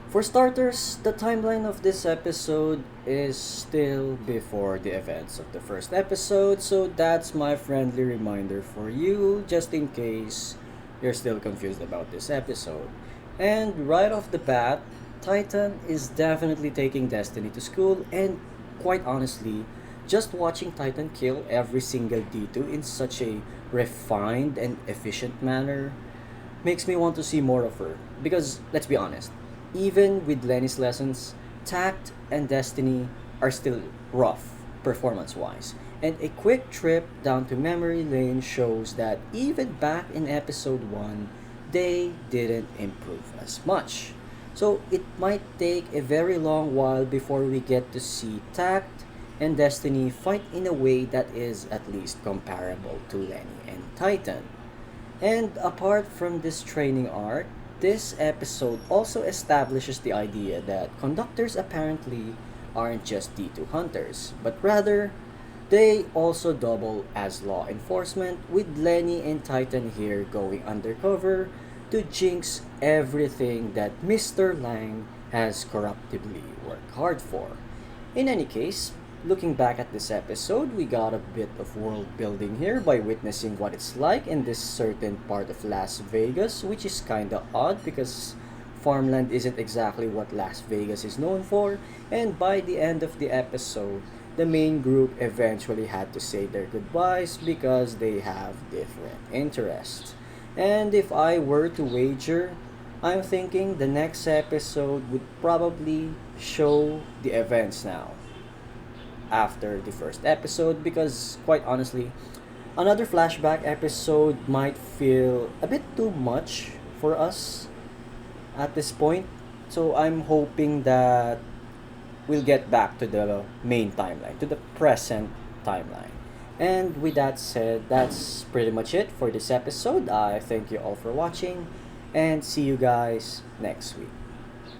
For starters, the timeline of this episode is still before the events of the first episode, so that's my friendly reminder for you, just in case you're still confused about this episode. And right off the bat, Titan is definitely taking Destiny to school, and quite honestly, just watching Titan kill every single D2 in such a refined and efficient manner makes me want to see more of her. Because, let's be honest, even with Lenny's lessons, Tact and Destiny are still rough, performance wise. And a quick trip down to memory lane shows that even back in episode 1, they didn't improve as much. So it might take a very long while before we get to see Tact and Destiny fight in a way that is at least comparable to Lenny and Titan. And apart from this training arc, this episode also establishes the idea that conductors apparently aren't just D2 hunters, but rather they also double as law enforcement, with Lenny and Titan here going undercover to jinx everything that Mr. Lang has corruptibly worked hard for. In any case, looking back at this episode, we got a bit of world building here by witnessing what it's like in this certain part of Las Vegas, which is kinda odd because farmland isn't exactly what Las Vegas is known for, and by the end of the episode, the main group eventually had to say their goodbyes because they have different interests. And if I were to wager, I'm thinking the next episode would probably show the events now after the first episode because, quite honestly, another flashback episode might feel a bit too much for us at this point. So I'm hoping that we'll get back to the main timeline, to the present timeline. And with that said, that's pretty much it for this episode. I thank you all for watching and see you guys next week.